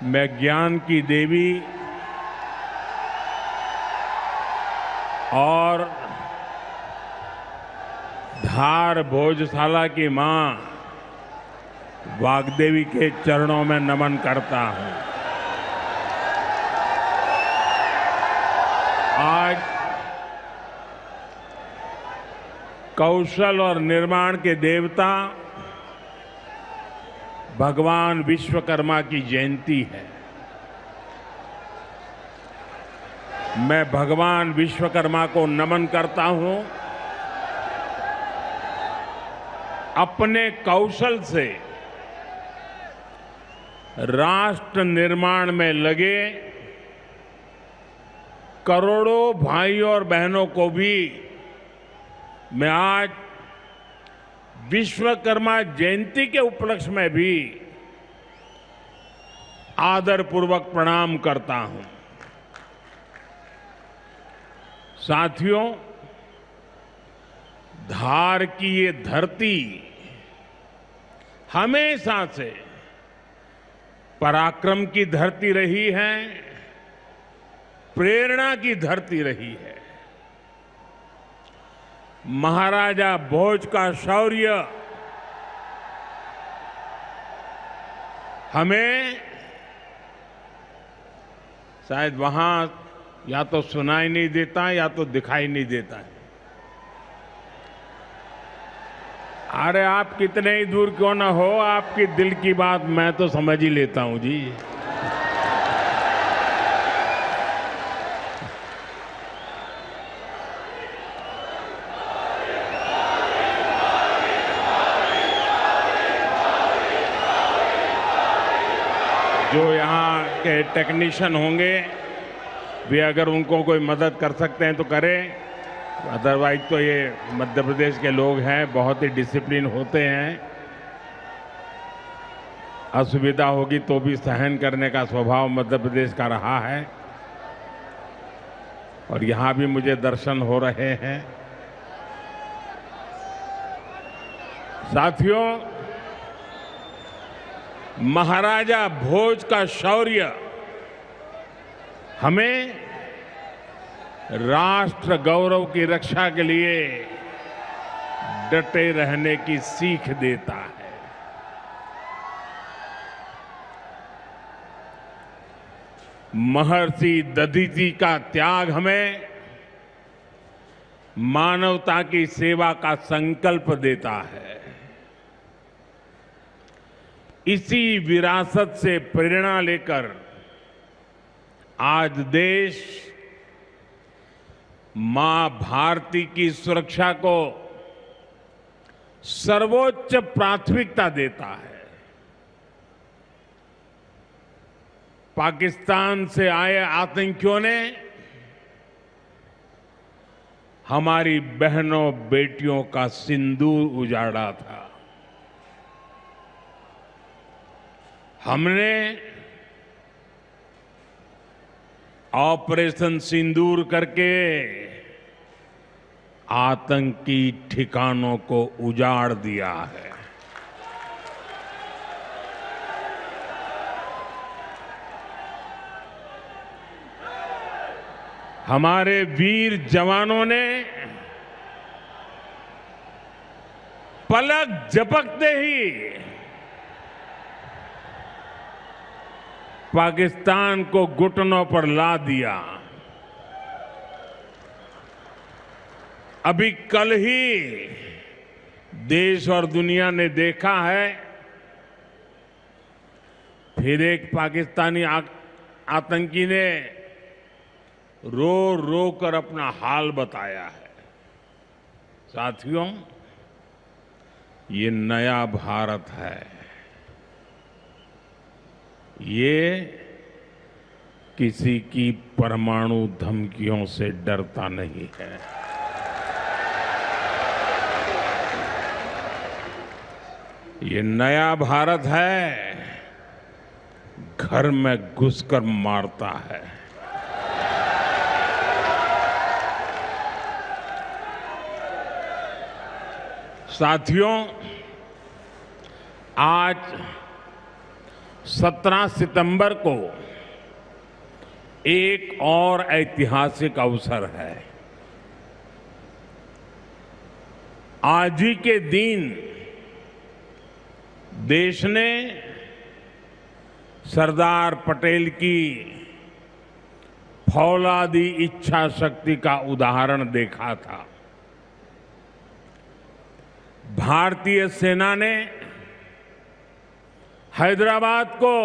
मैं ज्ञान की देवी और धार भोजशाला की मां वाग्देवी के चरणों में नमन करता हूं। आज कौशल और निर्माण के देवता भगवान विश्वकर्मा की जयंती है। मैं भगवान विश्वकर्मा को नमन करता हूं। अपने कौशल से राष्ट्र निर्माण में लगे करोड़ों भाइयों और बहनों को भी मैं आज विश्वकर्मा जयंती के उपलक्ष्य में भी आदरपूर्वक प्रणाम करता हूं। साथियों, धार की ये धरती हमेशा से पराक्रम की धरती रही है, प्रेरणा की धरती रही है। महाराजा भोज का शौर्य हमें शायद वहां या तो सुनाई नहीं देता या तो दिखाई नहीं देता है। अरे आप कितने ही दूर क्यों ना हो, आपकी दिल की बात मैं तो समझ ही लेता हूं जी। जो यहाँ के टेक्नीशियन होंगे वे अगर उनको कोई मदद कर सकते हैं तो करें, अदरवाइज तो ये मध्य प्रदेश के लोग हैं, बहुत ही डिसिप्लिन होते हैं। असुविधा होगी तो भी सहन करने का स्वभाव मध्य प्रदेश का रहा है और यहाँ भी मुझे दर्शन हो रहे हैं। साथियों, महाराजा भोज का शौर्य हमें राष्ट्र गौरव की रक्षा के लिए डटे रहने की सीख देता है। महर्षि दधीचि का त्याग हमें मानवता की सेवा का संकल्प देता है। इसी विरासत से प्रेरणा लेकर आज देश मां भारती की सुरक्षा को सर्वोच्च प्राथमिकता देता है। पाकिस्तान से आए आतंकियों ने हमारी बहनों बेटियों का सिंदूर उजाड़ा था। हमने ऑपरेशन सिंदूर करके आतंकी ठिकानों को उजाड़ दिया है। हमारे वीर जवानों ने पलक झपकते ही पाकिस्तान को घुटनों पर ला दिया। अभी कल ही देश और दुनिया ने देखा है, फिर एक पाकिस्तानी आतंकी ने रो रो कर अपना हाल बताया है। साथियों, ये नया भारत है। ये किसी की परमाणु धमकियों से डरता नहीं है। ये नया भारत है, घर में घुसकर मारता है। साथियों, आज 17 सितंबर को एक और ऐतिहासिक अवसर है। आज ही के दिन देश ने सरदार पटेल की फौलादी इच्छा शक्ति का उदाहरण देखा था। भारतीय सेना ने हैदराबाद को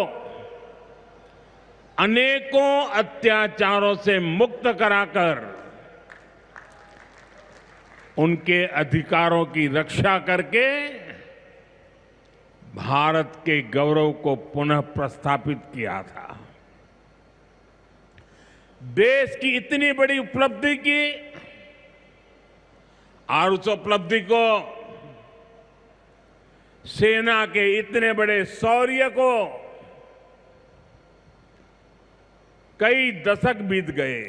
अनेकों अत्याचारों से मुक्त कराकर उनके अधिकारों की रक्षा करके भारत के गौरव को पुनः प्रस्थापित किया था। देश की इतनी बड़ी उपलब्धि की और उस उपलब्धि को सेना के इतने बड़े शौर्य को कई दशक बीत गए,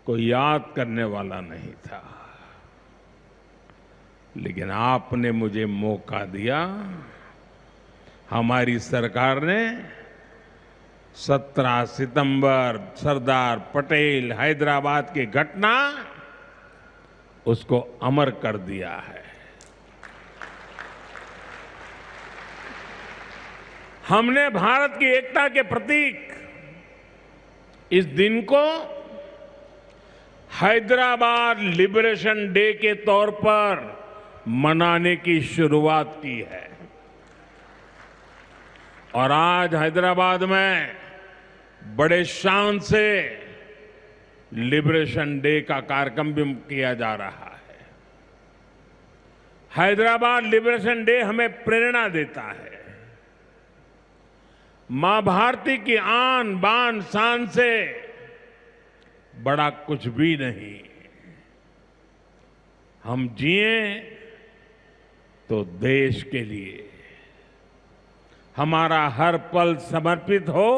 कोई याद करने वाला नहीं था। लेकिन आपने मुझे मौका दिया। हमारी सरकार ने 17 सितंबर सरदार पटेल हैदराबाद की घटना उसको अमर कर दिया है। हमने भारत की एकता के प्रतीक इस दिन को हैदराबाद लिबरेशन डे के तौर पर मनाने की शुरुआत की है। और आज हैदराबाद में बड़े शान से लिबरेशन डे का कार्यक्रम भी किया जा रहा है। हैदराबाद लिबरेशन डे हमें प्रेरणा देता है। मां भारती की आन बान शान से बड़ा कुछ भी नहीं। हम जिए तो देश के लिए, हमारा हर पल समर्पित हो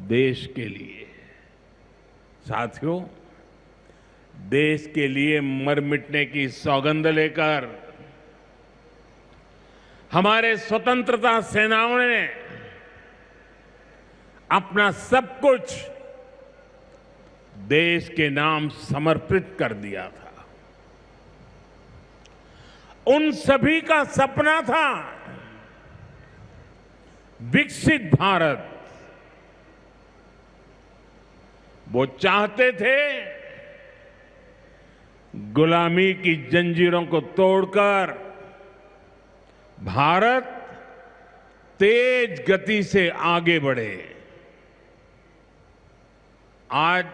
देश के लिए। साथियों, देश के लिए मर मिटने की सौगंध लेकर हमारे स्वतंत्रता सेनाओं ने अपना सब कुछ देश के नाम समर्पित कर दिया था। उन सभी का सपना था विकसित भारत। वो चाहते थे गुलामी की जंजीरों को तोड़कर भारत तेज गति से आगे बढ़े। आज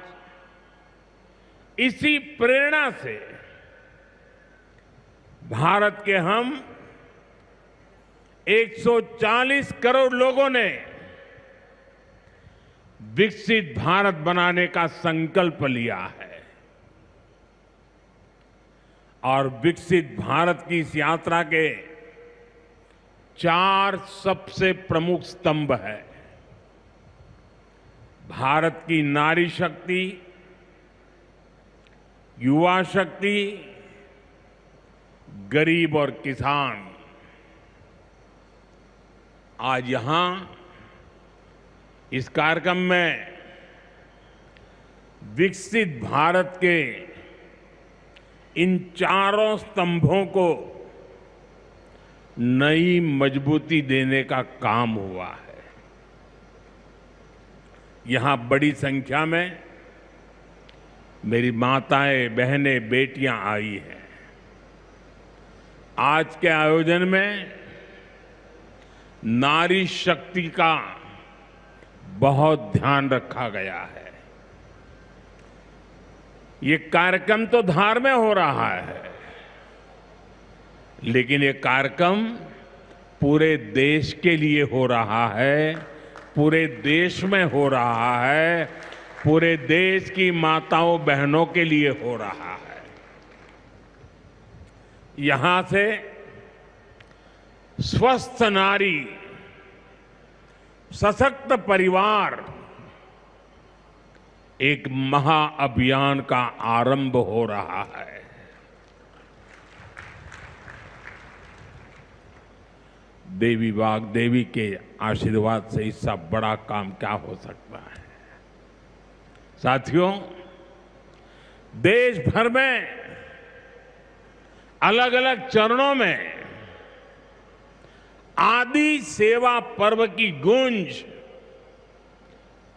इसी प्रेरणा से भारत के हम 140 करोड़ लोगों ने विकसित भारत बनाने का संकल्प लिया है। और विकसित भारत की इस यात्रा के 4 सबसे प्रमुख स्तंभ है। भारत की नारी शक्ति, युवा शक्ति, गरीब और किसान। आज यहां इस कार्यक्रम में विकसित भारत के इन चारों स्तंभों को नई मजबूती देने का काम हुआ है। यहां बड़ी संख्या में मेरी माताएं, बहनें, बेटियां आई हैं। आज के आयोजन में नारी शक्ति का बहुत ध्यान रखा गया है। ये कार्यक्रम तो धार में हो रहा है, लेकिन ये कार्यक्रम पूरे देश के लिए हो रहा है, पूरे देश में हो रहा है, पूरे देश की माताओं बहनों के लिए हो रहा है। यहां से स्वस्थ नारी, सशक्त परिवार एक महाअभियान का आरंभ हो रहा है। देवी वाग्देवी के आशीर्वाद से इससे बड़ा काम क्या हो सकता है। साथियों, देश भर में अलग अलग चरणों में आदि सेवा पर्व की गूंज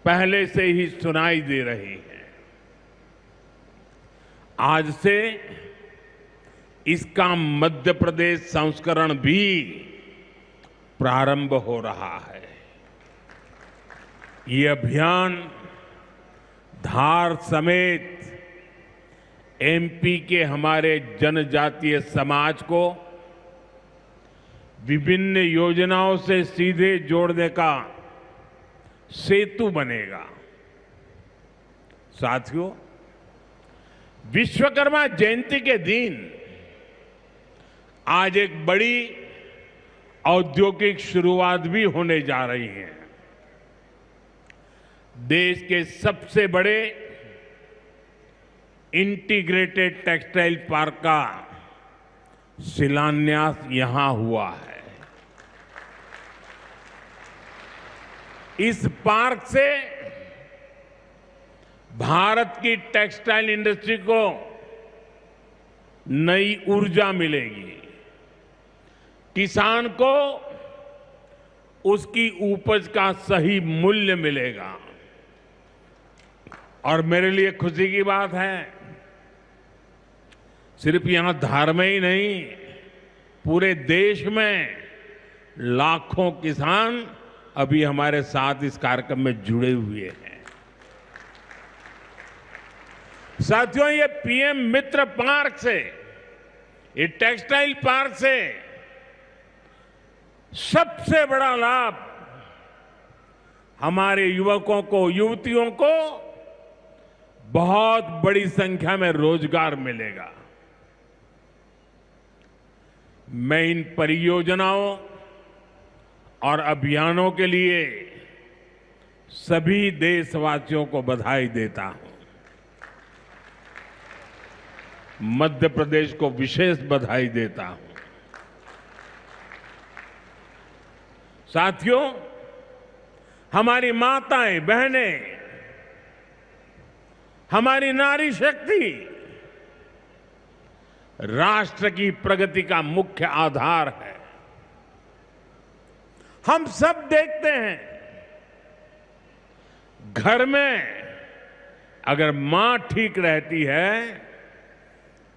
पहले से ही सुनाई दे रही है। आज से इसका मध्य प्रदेश संस्करण भी प्रारंभ हो रहा है। ये अभियान धार समेत एमपी के हमारे जनजातीय समाज को विभिन्न योजनाओं से सीधे जोड़ने का सेतु बनेगा। साथियों, विश्वकर्मा जयंती के दिन आज एक बड़ी औद्योगिक शुरुआत भी होने जा रही है। देश के सबसे बड़े इंटीग्रेटेड टेक्सटाइल पार्क का शिलान्यास यहां हुआ है। इस पार्क से भारत की टेक्सटाइल इंडस्ट्री को नई ऊर्जा मिलेगी, किसान को उसकी उपज का सही मूल्य मिलेगा। और मेरे लिए खुशी की बात है, सिर्फ यहां धार में ही नहीं, पूरे देश में लाखों किसान अभी हमारे साथ इस कार्यक्रम में जुड़े हुए हैं। साथियों, ये पीएम मित्र पार्क से, ये टेक्सटाइल पार्क से सबसे बड़ा लाभ हमारे युवकों को, युवतियों को बहुत बड़ी संख्या में रोजगार मिलेगा। मैं इन परियोजनाओं और अभियानों के लिए सभी देशवासियों को बधाई देता हूं। मध्य प्रदेश को विशेष बधाई देता हूं। साथियों, हमारी माताएं, बहनें, हमारी नारी शक्ति राष्ट्र की प्रगति का मुख्य आधार है। हम सब देखते हैं, घर में अगर मां ठीक रहती है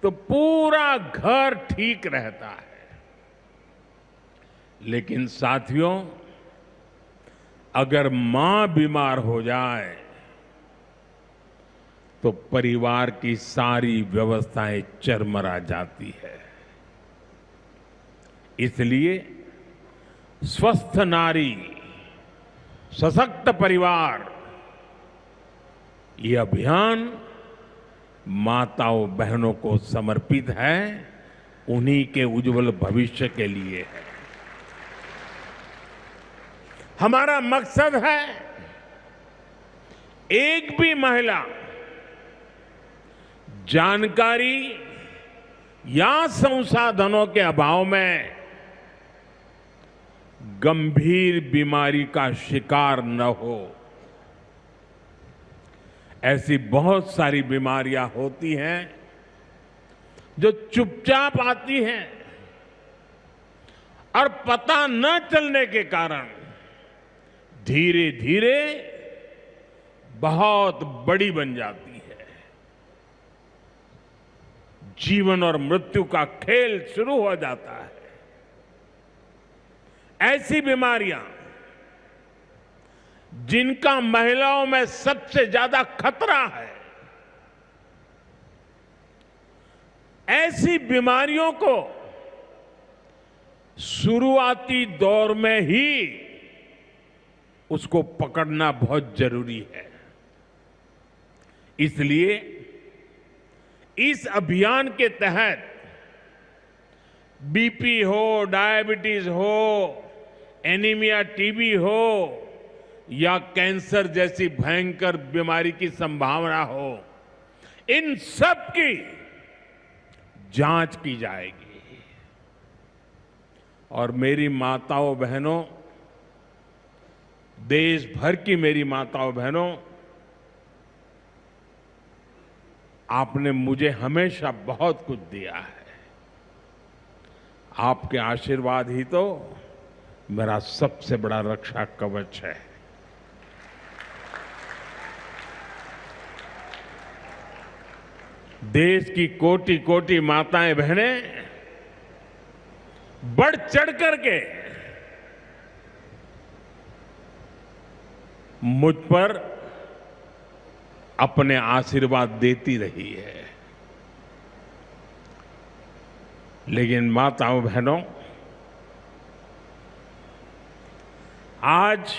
तो पूरा घर ठीक रहता है। लेकिन साथियों, अगर मां बीमार हो जाए तो परिवार की सारी व्यवस्थाएं चरमरा जाती है। इसलिए स्वस्थ नारी, सशक्त परिवार, ये अभियान माताओं बहनों को समर्पित है, उन्हीं के उज्जवल भविष्य के लिए है। हमारा मकसद है एक भी महिला जानकारी या संसाधनों के अभाव में गंभीर बीमारी का शिकार न हो। ऐसी बहुत सारी बीमारियां होती हैं जो चुपचाप आती हैं और पता न चलने के कारण धीरे धीरे बहुत बड़ी बन जाती है। जीवन और मृत्यु का खेल शुरू हो जाता है। ऐसी बीमारियां जिनका महिलाओं में सबसे ज्यादा खतरा है, ऐसी बीमारियों को शुरुआती दौर में ही उसको पकड़ना बहुत जरूरी है। इसलिए इस अभियान के तहत बीपी हो, डायबिटीज हो, एनीमिया, टीबी हो या कैंसर जैसी भयंकर बीमारी की संभावना हो, इन सब की जांच की जाएगी। और मेरी माताओं बहनों, देश भर की मेरी माताओं बहनों, आपने मुझे हमेशा बहुत कुछ दिया है। आपके आशीर्वाद ही तो मेरा सबसे बड़ा रक्षा कवच है। देश की कोटि कोटि माताएं बहनें बढ़ चढ़ करके मुझ पर अपने आशीर्वाद देती रही है। लेकिन माताओं बहनों, आज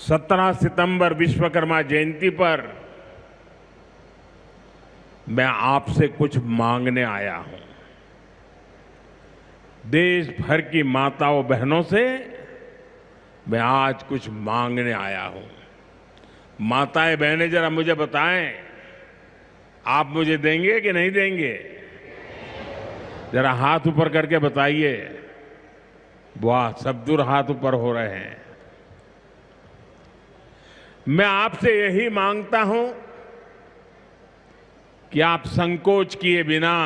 17 सितंबर विश्वकर्मा जयंती पर मैं आपसे कुछ मांगने आया हूं। देश भर की माताओं बहनों से मैं आज कुछ मांगने आया हूं। माताएं बहनें, जरा मुझे बताएं, आप मुझे देंगे कि नहीं देंगे? जरा हाथ ऊपर करके बताइए। वाह, सब दूर हाथ ऊपर हो रहे हैं। मैं आपसे यही मांगता हूं कि आप संकोच किए बिना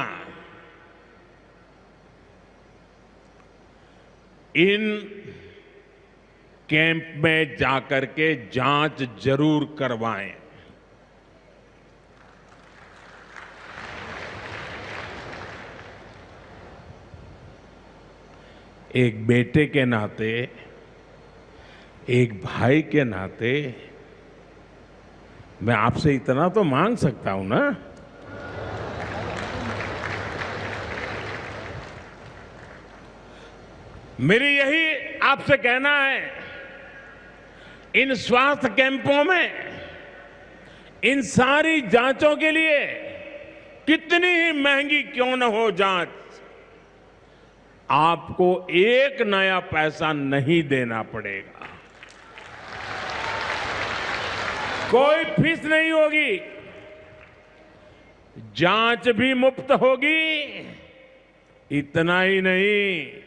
इन कैंप में जाकर के जांच जरूर करवाएं। एक बेटे के नाते, एक भाई के नाते मैं आपसे इतना तो मांग सकता हूं ना। मेरी यही आपसे कहना है, इन स्वास्थ्य कैंपों में इन सारी जांचों के लिए कितनी ही महंगी क्यों न हो जांच, आपको एक नया पैसा नहीं देना पड़ेगा। कोई फीस नहीं होगी, जांच भी मुफ्त होगी। इतना ही नहीं,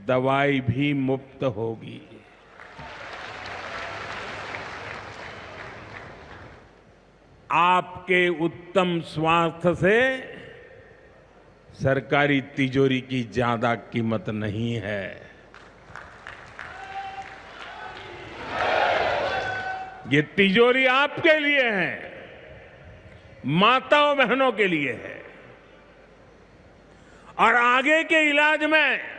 दवाई भी मुफ्त होगी। आपके उत्तम स्वास्थ्य से सरकारी तिजोरी की ज्यादा कीमत नहीं है। ये तिजोरी आपके लिए है, माताओं बहनों के लिए है। और आगे के इलाज में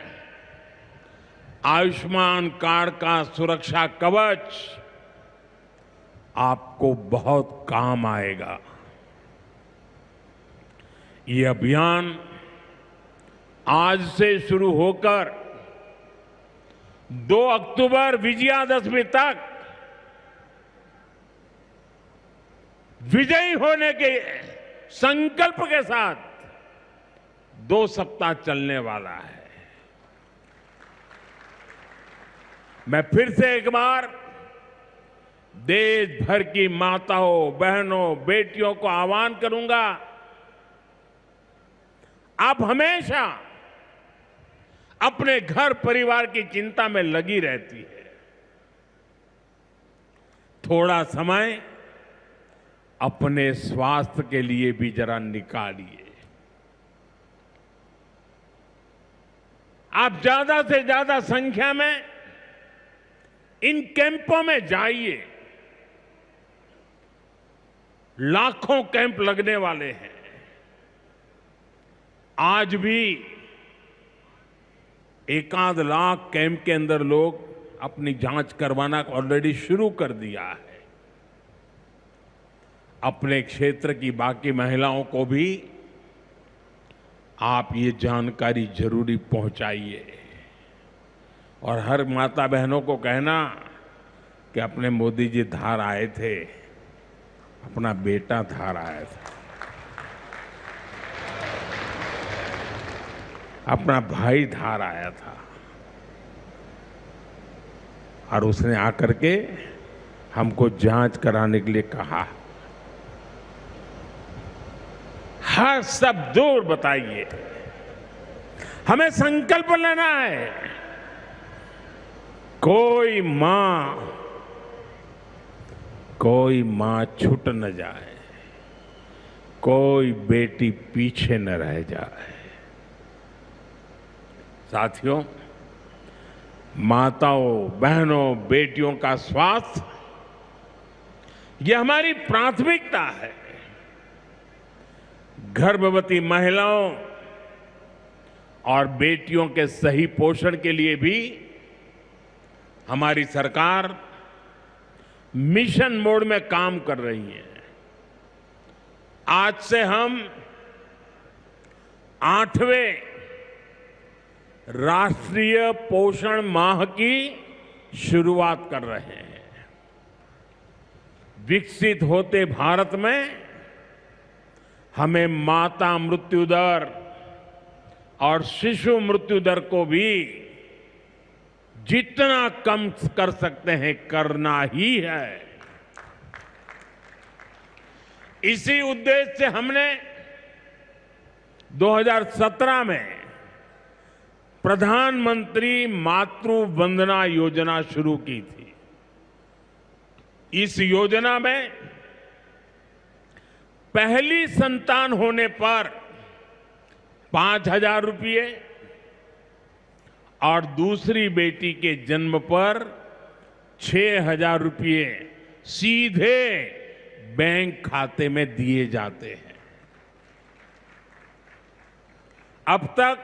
आयुष्मान कार्ड का सुरक्षा कवच आपको बहुत काम आएगा। ये अभियान आज से शुरू होकर 2 अक्टूबर विजयादशमी तक विजयी होने के संकल्प के साथ 2 सप्ताह चलने वाला है। मैं फिर से एक बार देश भर की माताओं, बहनों, बेटियों को आह्वान करूंगा, आप हमेशा अपने घर परिवार की चिंता में लगी रहती है। थोड़ा समय अपने स्वास्थ्य के लिए भी जरा निकालिए। आप ज्यादा से ज्यादा संख्या में इन कैंपों में जाइए। लाखों कैंप लगने वाले हैं। आज भी 1 लाख कैंप के अंदर लोग अपनी जांच करवाना ऑलरेडी शुरू कर दिया है। अपने क्षेत्र की बाकी महिलाओं को भी आप ये जानकारी जरूरी पहुंचाइए। और हर माता बहनों को कहना कि अपने मोदी जी धार आए थे, अपना बेटा धार आया था, अपना भाई धार आया था, और उसने आकर के हमको जांच कराने के लिए कहा। हर सब दूर बताइए, हमें संकल्प लेना है, कोई मां छूट न जाए, कोई बेटी पीछे न रह जाए। साथियों, माताओं, बहनों, बेटियों का स्वास्थ्य ये हमारी प्राथमिकता है। गर्भवती महिलाओं और बेटियों के सही पोषण के लिए भी हमारी सरकार मिशन मोड में काम कर रही है। आज से हम 8वें राष्ट्रीय पोषण माह की शुरुआत कर रहे हैं। विकसित होते भारत में हमें माता मृत्यु दर और शिशु मृत्यु दर को भी जितना कम कर सकते हैं करना ही है। इसी उद्देश्य से हमने 2017 में प्रधानमंत्री मातृ वंदना योजना शुरू की थी। इस योजना में पहली संतान होने पर 5,000 रुपये और दूसरी बेटी के जन्म पर 6,000 रुपये सीधे बैंक खाते में दिए जाते हैं। अब तक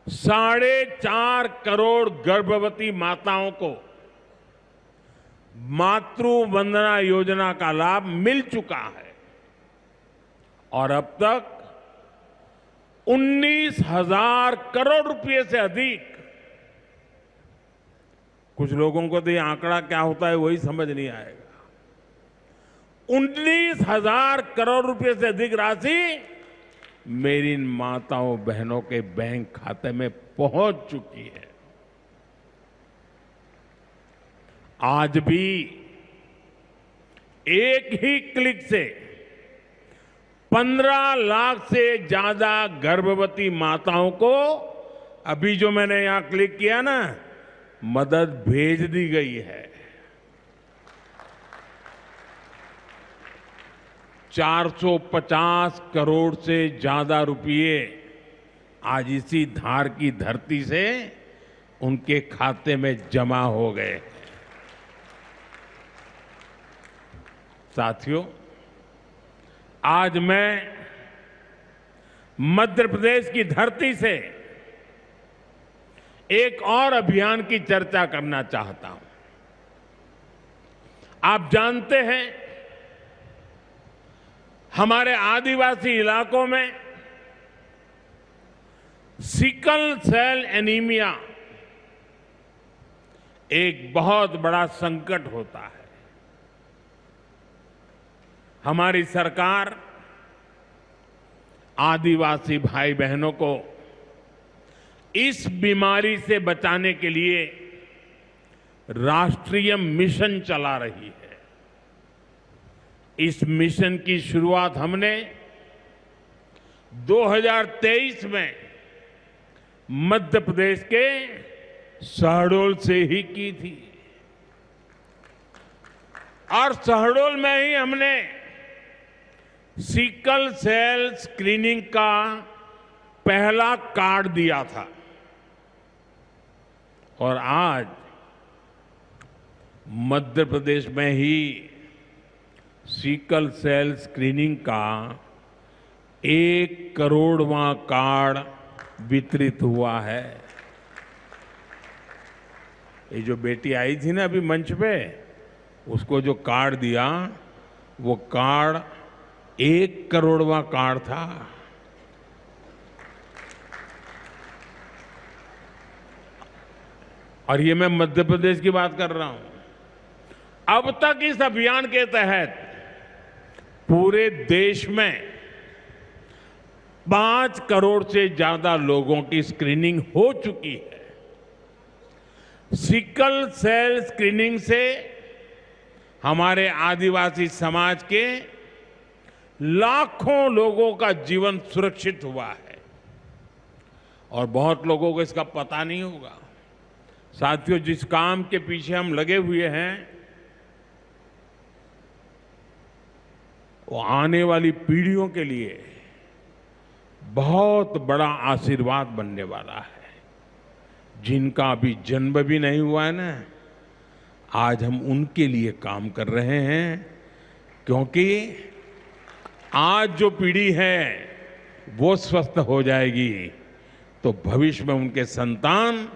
4.5 करोड़ गर्भवती माताओं को मातृ वंदना योजना का लाभ मिल चुका है और अब तक 19,000 करोड़ रुपए से अधिक, कुछ लोगों को तो ये आंकड़ा क्या होता है वही समझ नहीं आएगा, 19,000 करोड़ रुपए से अधिक राशि मेरी माताओं बहनों के बैंक खाते में पहुंच चुकी है। आज भी एक ही क्लिक से 15 लाख से ज्यादा गर्भवती माताओं को, अभी जो मैंने यहां क्लिक किया ना, मदद भेज दी गई है। 450 करोड़ से ज्यादा रुपये आज इसी धार की धरती से उनके खाते में जमा हो गए। साथियों, आज मैं मध्य प्रदेश की धरती से एक और अभियान की चर्चा करना चाहता हूं। आप जानते हैं, हमारे आदिवासी इलाकों में सिकल सेल एनीमिया एक बहुत बड़ा संकट होता है। हमारी सरकार आदिवासी भाई बहनों को इस बीमारी से बचाने के लिए राष्ट्रीय मिशन चला रही है। इस मिशन की शुरुआत हमने 2023 में मध्य प्रदेश के शहडोल से ही की थी और शहडोल में ही हमने सिकल सेल स्क्रीनिंग का पहला कार्ड दिया था और आज मध्य प्रदेश में ही सिकल सेल स्क्रीनिंग का 1 करोड़वां कार्ड वितरित हुआ है। ये जो बेटी आई थी ना अभी मंच पे, उसको जो कार्ड दिया वो कार्ड 1 करोड़वां कार्ड था। और ये मैं मध्य प्रदेश की बात कर रहा हूं। अब तक इस अभियान के तहत पूरे देश में 5 करोड़ से ज्यादा लोगों की स्क्रीनिंग हो चुकी है। सिकल सेल स्क्रीनिंग से हमारे आदिवासी समाज के लाखों लोगों का जीवन सुरक्षित हुआ है और बहुत लोगों को इसका पता नहीं होगा। साथियों, जिस काम के पीछे हम लगे हुए हैं वो आने वाली पीढ़ियों के लिए बहुत बड़ा आशीर्वाद बनने वाला है। जिनका अभी जन्म भी नहीं हुआ है ना, आज हम उनके लिए काम कर रहे हैं, क्योंकि आज जो पीढ़ी है वो स्वस्थ हो जाएगी तो भविष्य में उनके संतान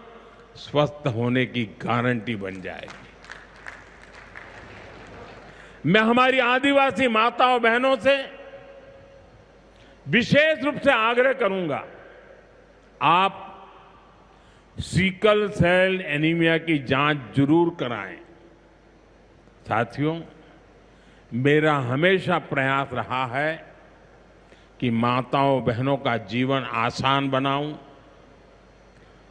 स्वस्थ होने की गारंटी बन जाएगी। मैं हमारी आदिवासी माताओं बहनों से विशेष रूप से आग्रह करूंगा, आप सिकल सेल एनीमिया की जांच जरूर कराएं। साथियों, मेरा हमेशा प्रयास रहा है कि माताओं बहनों का जीवन आसान बनाऊं,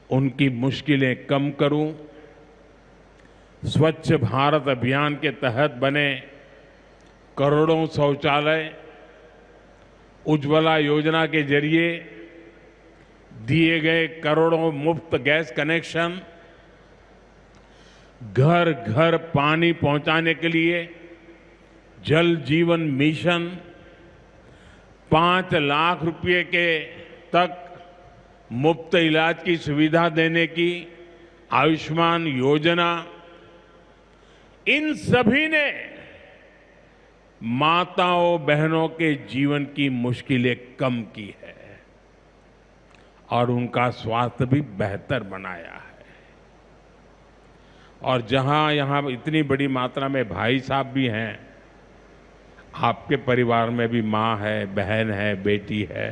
उनकी मुश्किलें कम करूं। स्वच्छ भारत अभियान के तहत बने करोड़ों शौचालय, उज्ज्वला योजना के जरिए दिए गए करोड़ों मुफ्त गैस कनेक्शन, घर घर पानी पहुंचाने के लिए जल जीवन मिशन, 5 लाख रुपए के तक मुफ्त इलाज की सुविधा देने की आयुष्मान योजना, इन सभी ने माताओं बहनों के जीवन की मुश्किलें कम की है और उनका स्वास्थ्य भी बेहतर बनाया है। और जहां यहां इतनी बड़ी मात्रा में भाई साहब भी हैं, आपके परिवार में भी मां है, बहन है, बेटी है,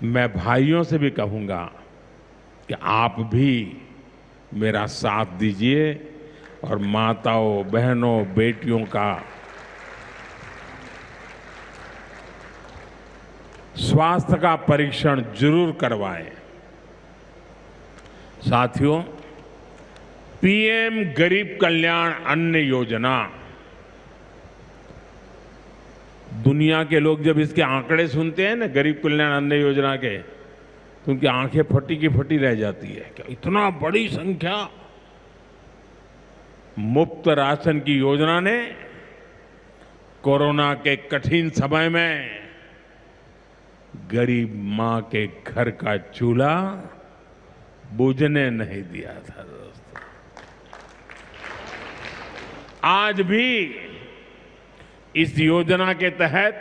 मैं भाइयों से भी कहूंगा कि आप भी मेरा साथ दीजिए और माताओं बहनों बेटियों का स्वास्थ्य का परीक्षण जरूर करवाएं। साथियों, पीएम गरीब कल्याण अन्न योजना, दुनिया के लोग जब इसके आंकड़े सुनते हैं ना, गरीब कल्याण अन्न योजना के, तो उनकी आंखें फटी की फटी रह जाती है। क्या इतना बड़ी संख्या! मुफ्त राशन की योजना ने कोरोना के कठिन समय में गरीब मां के घर का चूल्हा बुझने नहीं दिया था। दोस्तों, आज भी इस योजना के तहत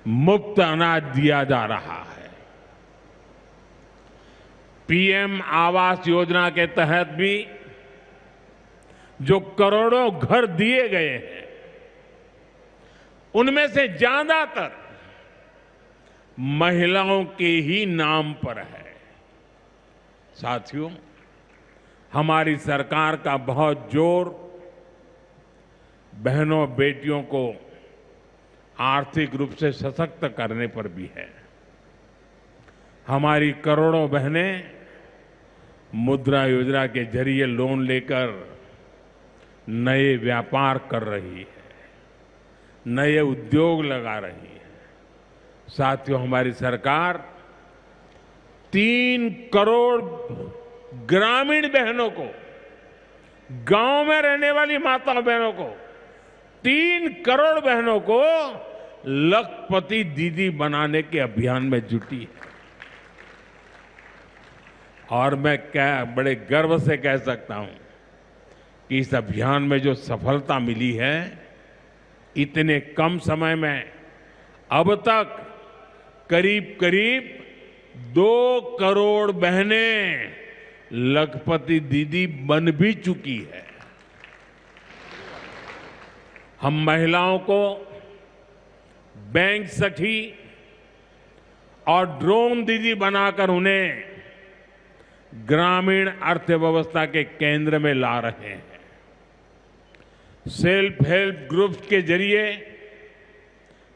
मुफ्त अनाज दिया जा रहा है। पीएम आवास योजना के तहत भी जो करोड़ों घर दिए गए हैं, उनमें से ज्यादातर महिलाओं के ही नाम पर है। साथियों, हमारी सरकार का बहुत जोर बहनों बेटियों को आर्थिक रूप से सशक्त करने पर भी है। हमारी करोड़ों बहनें मुद्रा योजना के जरिए लोन लेकर नए व्यापार कर रही है, नए उद्योग लगा रही है। साथियों, हमारी सरकार 3 करोड़ ग्रामीण बहनों को, गांव में रहने वाली माता बहनों को, 3 करोड़ बहनों को लखपति दीदी बनाने के अभियान में जुटी है। और मैं बड़े गर्व से कह सकता हूं कि इस अभियान में जो सफलता मिली है, इतने कम समय में अब तक करीब करीब 2 करोड़ बहनें लखपति दीदी बन भी चुकी है। हम महिलाओं को बैंक सखी और ड्रोन दीदी बनाकर उन्हें ग्रामीण अर्थव्यवस्था के केंद्र में ला रहे हैं। सेल्फ हेल्प ग्रुप्स के जरिए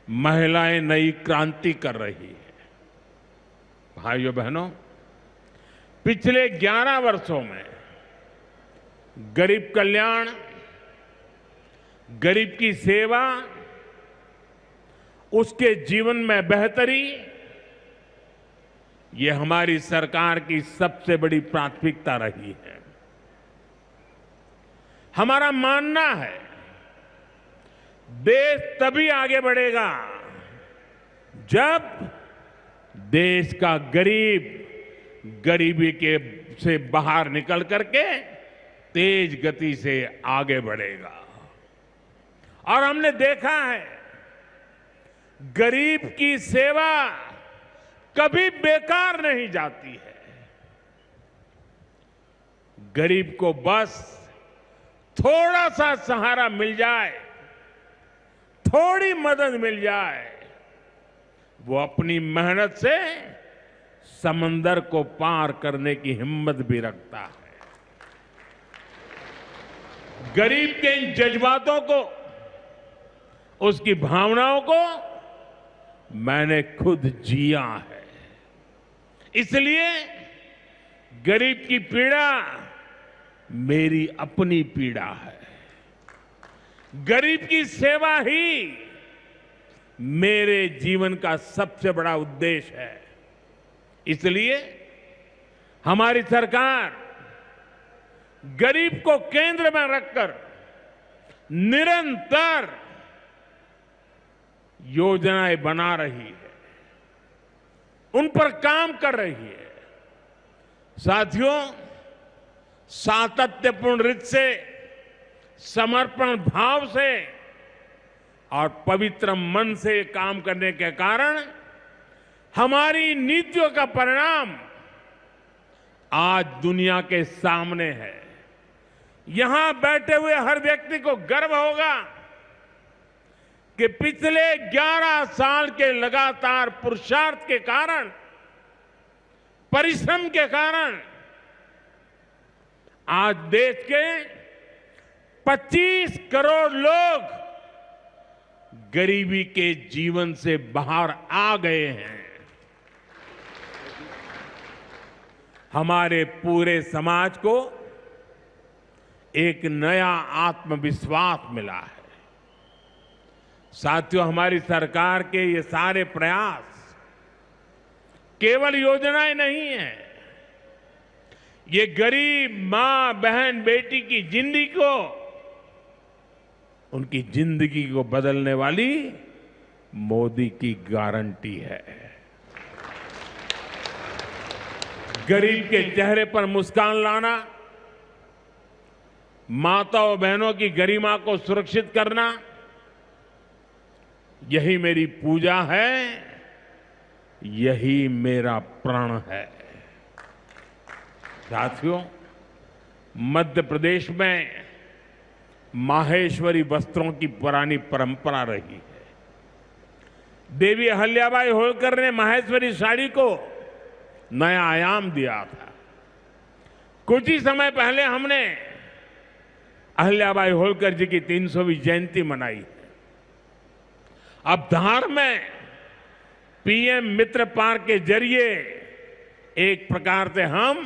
महिलाएं नई क्रांति कर रही है। भाइयों बहनों, पिछले 11 वर्षों में गरीब कल्याण, गरीब की सेवा, उसके जीवन में बेहतरी ये हमारी सरकार की सबसे बड़ी प्राथमिकता रही है। हमारा मानना है देश तभी आगे बढ़ेगा जब देश का गरीब गरीबी के से बाहर निकल करके तेज गति से आगे बढ़ेगा। और हमने देखा है गरीब की सेवा कभी बेकार नहीं जाती है। गरीब को बस थोड़ा सा सहारा मिल जाए, थोड़ी मदद मिल जाए, वो अपनी मेहनत से समंदर को पार करने की हिम्मत भी रखता है। गरीब के इन जज्बातों को, उसकी भावनाओं को मैंने खुद जिया है। इसलिए गरीब की पीड़ा मेरी अपनी पीड़ा है। गरीब की सेवा ही मेरे जीवन का सबसे बड़ा उद्देश्य है। इसलिए हमारी सरकार गरीब को केंद्र में रखकर निरंतर योजनाएं बना रही है, उन पर काम कर रही है। साथियों, सातत्यपूर्ण रीत से, समर्पण भाव से और पवित्र मन से काम करने के कारण हमारी नीतियों का परिणाम आज दुनिया के सामने है। यहां बैठे हुए हर व्यक्ति को गर्व होगा कि पिछले 11 साल के लगातार पुरुषार्थ के कारण, परिश्रम के कारण आज देश के 25 करोड़ लोग गरीबी के जीवन से बाहर आ गए हैं। हमारे पूरे समाज को एक नया आत्मविश्वास मिला है। साथियों, हमारी सरकार के ये सारे प्रयास केवल योजनाएं नहीं है, ये गरीब मां, बहन, बेटी की जिंदगी को, उनकी जिंदगी को बदलने वाली मोदी की गारंटी है। गरीब के चेहरे पर मुस्कान लाना, माताओं बहनों की गरिमा को सुरक्षित करना, यही मेरी पूजा है, यही मेरा प्रण है। साथियों, मध्य प्रदेश में माहेश्वरी वस्त्रों की पुरानी परंपरा रही है। देवी अहिल्याबाई होलकर ने माहेश्वरी साड़ी को नया आयाम दिया था। कुछ ही समय पहले हमने अहिल्याबाई होलकर जी की 300वीं जयंती मनाई। अब धार में पीएम मित्र पार्क के जरिए एक प्रकार से हम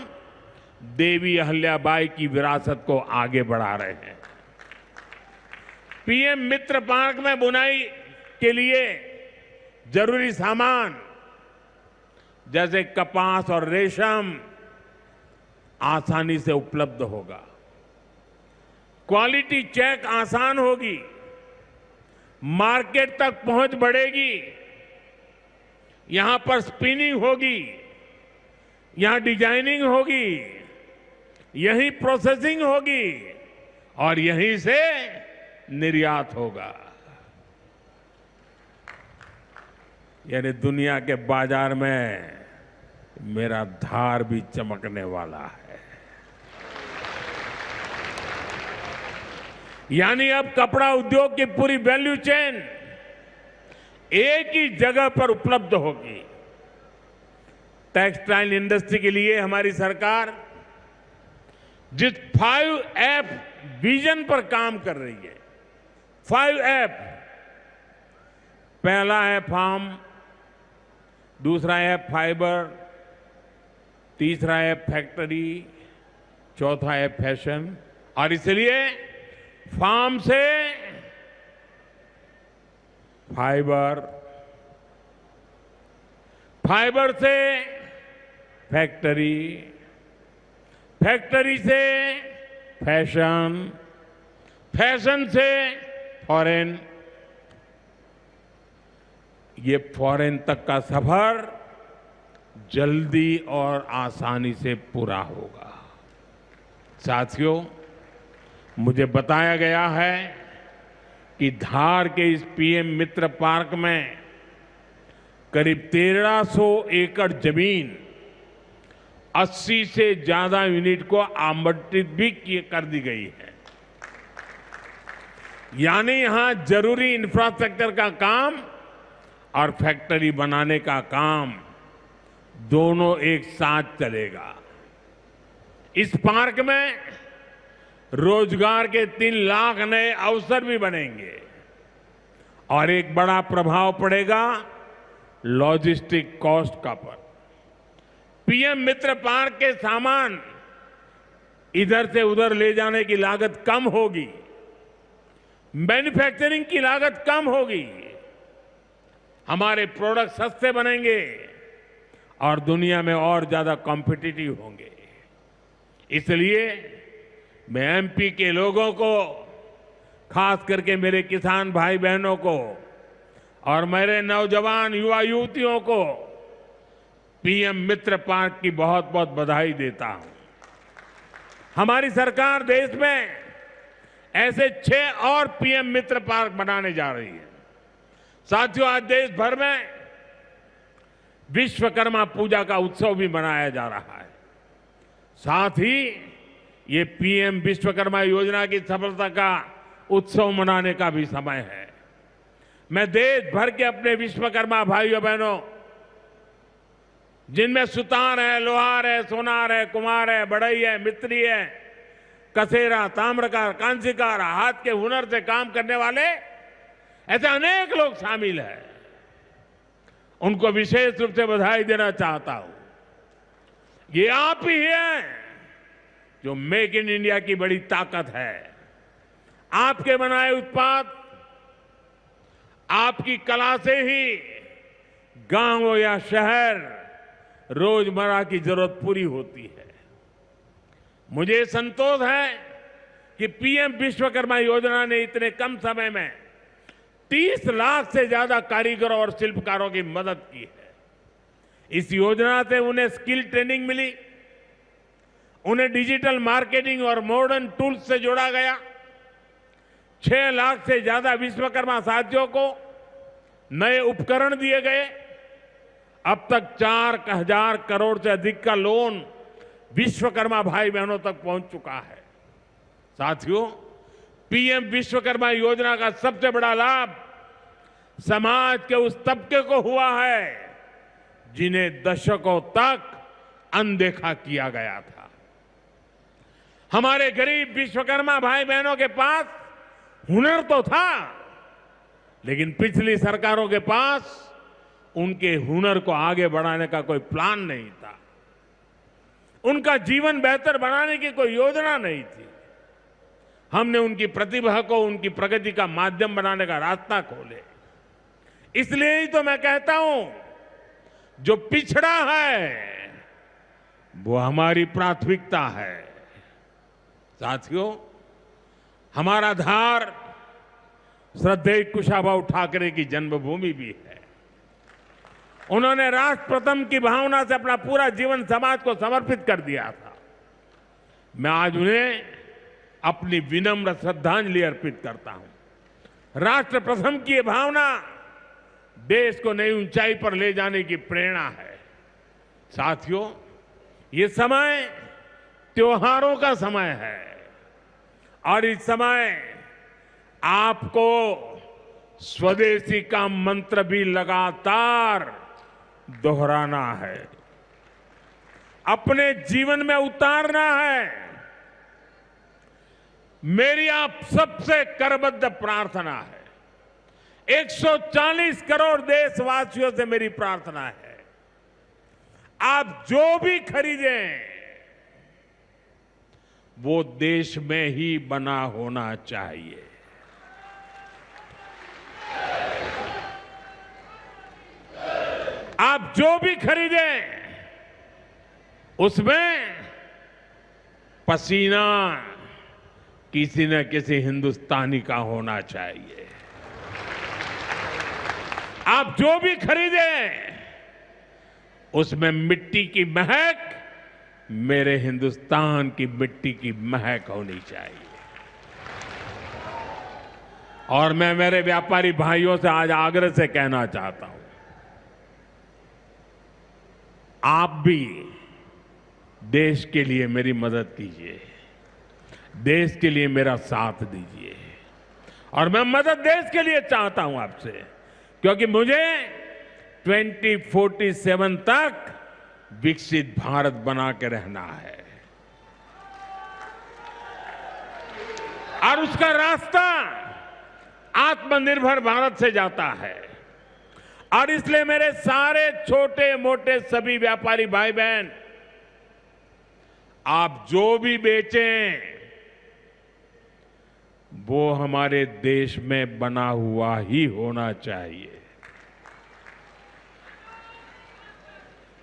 देवी अहिल्याबाई की विरासत को आगे बढ़ा रहे हैं। पीएम मित्र पार्क में बुनाई के लिए जरूरी सामान जैसे कपास और रेशम आसानी से उपलब्ध होगा। क्वालिटी चेक आसान होगी, मार्केट तक पहुंच बढ़ेगी। यहां पर स्पिनिंग होगी, यहां डिजाइनिंग होगी, यहीं प्रोसेसिंग होगी और यहीं से निर्यात होगा। यानी दुनिया के बाजार में मेरा धार भी चमकने वाला है। यानी अब कपड़ा उद्योग की पूरी वैल्यू चेन एक ही जगह पर उपलब्ध होगी। टेक्सटाइल इंडस्ट्री के लिए हमारी सरकार जिस 5F विजन पर काम कर रही है, 5F, पहला है फार्म, दूसरा है फाइबर, तीसरा है फैक्ट्री, चौथा है फैशन। और इसलिए फार्म से फाइबर, फाइबर से फैक्ट्री, फैक्ट्री से फैशन, फैशन से फॉरेन, ये फॉरेन तक का सफर जल्दी और आसानी से पूरा होगा। साथियों, मुझे बताया गया है कि धार के इस पीएम मित्र पार्क में करीब 1300 एकड़ जमीन 80 से ज्यादा यूनिट को आवंटित भी कर दी गई है। यानी यहां जरूरी इंफ्रास्ट्रक्चर का काम और फैक्ट्री बनाने का काम दोनों एक साथ चलेगा। इस पार्क में रोजगार के 3 लाख नए अवसर भी बनेंगे और एक बड़ा प्रभाव पड़ेगा लॉजिस्टिक कॉस्ट का पर। पीएम मित्र पार्क के सामान इधर से उधर ले जाने की लागत कम होगी, मैन्युफैक्चरिंग की लागत कम होगी, हमारे प्रोडक्ट सस्ते बनेंगे और दुनिया में और ज्यादा कॉम्पिटिटिव होंगे। इसलिए मैं एमपी के लोगों को, खास करके मेरे किसान भाई बहनों को और मेरे नौजवान युवा युवतियों को पीएम मित्र पार्क की बहुत बहुत बधाई देता हूं। हमारी सरकार देश में ऐसे 6 और पीएम मित्र पार्क बनाने जा रही है। साथियों, आज देश भर में विश्वकर्मा पूजा का उत्सव भी मनाया जा रहा है। साथ ही ये पीएम विश्वकर्मा योजना की सफलता का उत्सव मनाने का भी समय है। मैं देश भर के अपने विश्वकर्मा भाइयों बहनों, जिनमें सुतार है, लोहार है, सोनार है, कुम्हार है, बढ़ई है, मिस्त्री है, कसेरा, ताम्रकार, कांसीकार, हाथ के हुनर से काम करने वाले ऐसे अनेक लोग शामिल हैं, उनको विशेष रूप से बधाई देना चाहता हूं। ये आप ही हैं जो मेक इन इंडिया की बड़ी ताकत है। आपके बनाए उत्पाद, आपकी कला से ही गांव या शहर रोजमर्रा की जरूरत पूरी होती है। मुझे संतोष है कि पीएम विश्वकर्मा योजना ने इतने कम समय में 30 लाख से ज्यादा कारीगरों और शिल्पकारों की मदद की है। इस योजना से उन्हें स्किल ट्रेनिंग मिली, उन्हें डिजिटल मार्केटिंग और मॉडर्न टूल्स से जोड़ा गया। 6 लाख से ज्यादा विश्वकर्मा साथियों को नए उपकरण दिए गए। अब तक 4,000 करोड़ से अधिक का लोन विश्वकर्मा भाई बहनों तक पहुंच चुका है। साथियों, पीएम विश्वकर्मा योजना का सबसे बड़ा लाभ समाज के उस तबके को हुआ है जिन्हें दशकों तक अनदेखा किया गया था। हमारे गरीब विश्वकर्मा भाई बहनों के पास हुनर तो था, लेकिन पिछली सरकारों के पास उनके हुनर को आगे बढ़ाने का कोई प्लान नहीं था। उनका जीवन बेहतर बनाने की कोई योजना नहीं थी। हमने उनकी प्रतिभा को उनकी प्रगति का माध्यम बनाने का रास्ता खोले। इसलिए ही तो मैं कहता हूं, जो पिछड़ा है वो हमारी प्राथमिकता है। साथियों, हमारा धार श्रद्धेय कुशाभाऊ ठाकरे की जन्मभूमि भी है। उन्होंने राष्ट्र प्रथम की भावना से अपना पूरा जीवन समाज को समर्पित कर दिया था। मैं आज उन्हें अपनी विनम्र श्रद्धांजलि अर्पित करता हूं। राष्ट्र प्रथम की ये भावना देश को नई ऊंचाई पर ले जाने की प्रेरणा है। साथियों, ये समय त्योहारों का समय है और इस समय आपको स्वदेशी का मंत्र भी लगातार दोहराना है, अपने जीवन में उतारना है। मेरी आप सबसे करबद्ध प्रार्थना है, 140 करोड़ देशवासियों से मेरी प्रार्थना है, आप जो भी खरीदें वो देश में ही बना होना चाहिए। आप जो भी खरीदें उसमें पसीना किसी न किसी हिंदुस्तानी का होना चाहिए। आप जो भी खरीदें उसमें मिट्टी की महक मेरे हिंदुस्तान की मिट्टी की महक होनी चाहिए। और मैं मेरे व्यापारी भाइयों से आज आग्रह से कहना चाहता हूं, आप भी देश के लिए मेरी मदद कीजिए, देश के लिए मेरा साथ दीजिए। और मैं मदद देश के लिए चाहता हूं आपसे, क्योंकि मुझे 2047 तक विकसित भारत बना के रहना है और उसका रास्ता आत्मनिर्भर भारत से जाता है। और इसलिए मेरे सारे छोटे मोटे सभी व्यापारी भाई बहन, आप जो भी बेचें वो हमारे देश में बना हुआ ही होना चाहिए।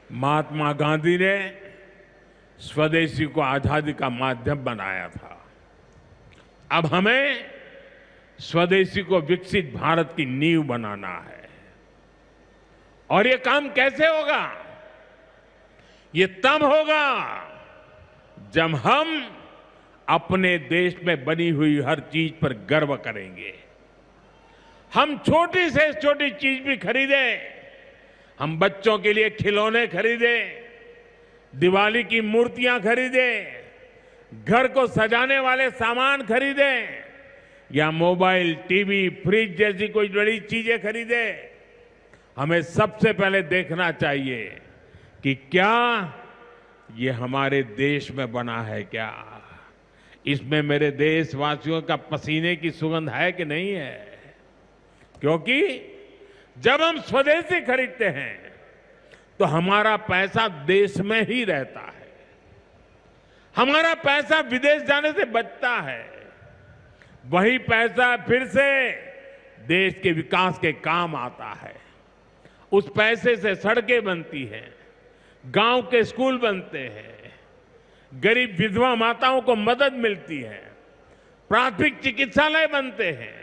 महात्मा गांधी ने स्वदेशी को आजादी का माध्यम बनाया था। अब हमें स्वदेशी को विकसित भारत की नींव बनाना है। और ये काम कैसे होगा? ये तब होगा जब हम अपने देश में बनी हुई हर चीज पर गर्व करेंगे। हम छोटी से छोटी चीज भी खरीदें, हम बच्चों के लिए खिलौने खरीदें, दिवाली की मूर्तियां खरीदें, घर को सजाने वाले सामान खरीदें या मोबाइल, टीवी, फ्रिज जैसी कोई बड़ी चीजें खरीदें, हमें सबसे पहले देखना चाहिए कि क्या ये हमारे देश में बना है, क्या इसमें मेरे देशवासियों का पसीने की सुगंध है कि नहीं है। क्योंकि जब हम स्वदेशी खरीदते हैं तो हमारा पैसा देश में ही रहता है, हमारा पैसा विदेश जाने से बचता है। वही पैसा फिर से देश के विकास के काम आता है। उस पैसे से सड़कें बनती हैं, गांव के स्कूल बनते हैं, गरीब विधवा माताओं को मदद मिलती है, प्राथमिक चिकित्सालय बनते हैं।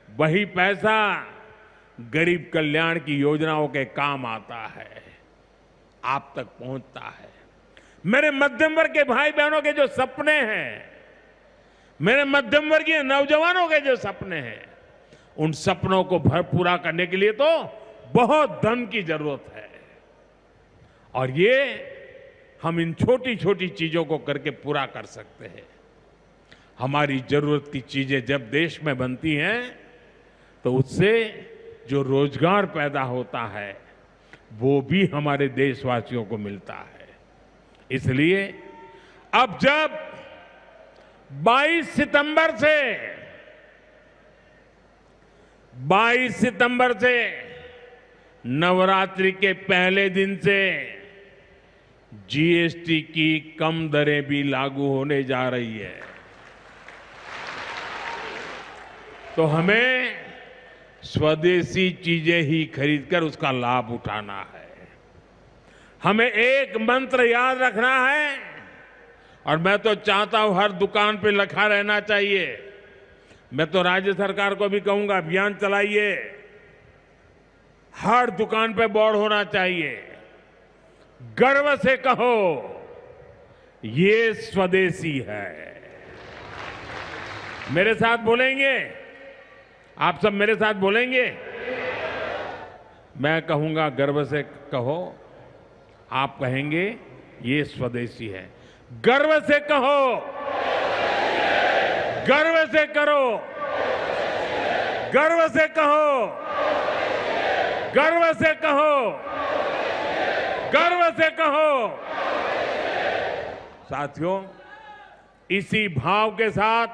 वही पैसा गरीब कल्याण की योजनाओं के काम आता है, आप तक पहुंचता है। मेरे मध्यम वर्ग के भाई बहनों के जो सपने हैं, मेरे मध्यम वर्गीय नौजवानों के जो सपने हैं, उन सपनों को पूरा करने के लिए तो बहुत धन की जरूरत है। और ये हम इन छोटी छोटी चीजों को करके पूरा कर सकते हैं। हमारी जरूरत की चीजें जब देश में बनती हैं तो उससे जो रोजगार पैदा होता है वो भी हमारे देशवासियों को मिलता है। इसलिए अब जब 22 सितंबर से नवरात्रि के पहले दिन से जीएसटी की कम दरें भी लागू होने जा रही है, तो हमें स्वदेशी चीजें ही खरीदकर उसका लाभ उठाना है। हमें एक मंत्र याद रखना है, और मैं तो चाहता हूं हर दुकान पे लिखा रहना चाहिए। मैं तो राज्य सरकार को भी कहूंगा, अभियान चलाइए, हर दुकान पे बोर्ड होना चाहिए, गर्व से कहो ये स्वदेशी है। मेरे साथ बोलेंगे? आप सब मेरे साथ बोलेंगे? मैं कहूंगा गर्व से कहो, आप कहेंगे ये स्वदेशी है। गर्व से कहो, गर्व से करो, गर्व से कहो, गर्व से कहो, गर्व से कहो। साथियों, इसी भाव के साथ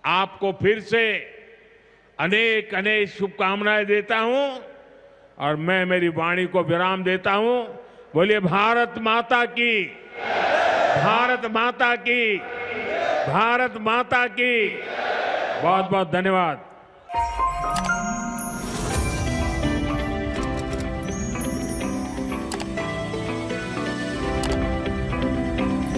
आपको फिर से अनेक अनेक शुभकामनाएं देता हूं और मैं मेरी वाणी को विराम देता हूं। बोलिए भारत माता की, भारत माता की, भारत माता की। बहुत बहुत धन्यवाद।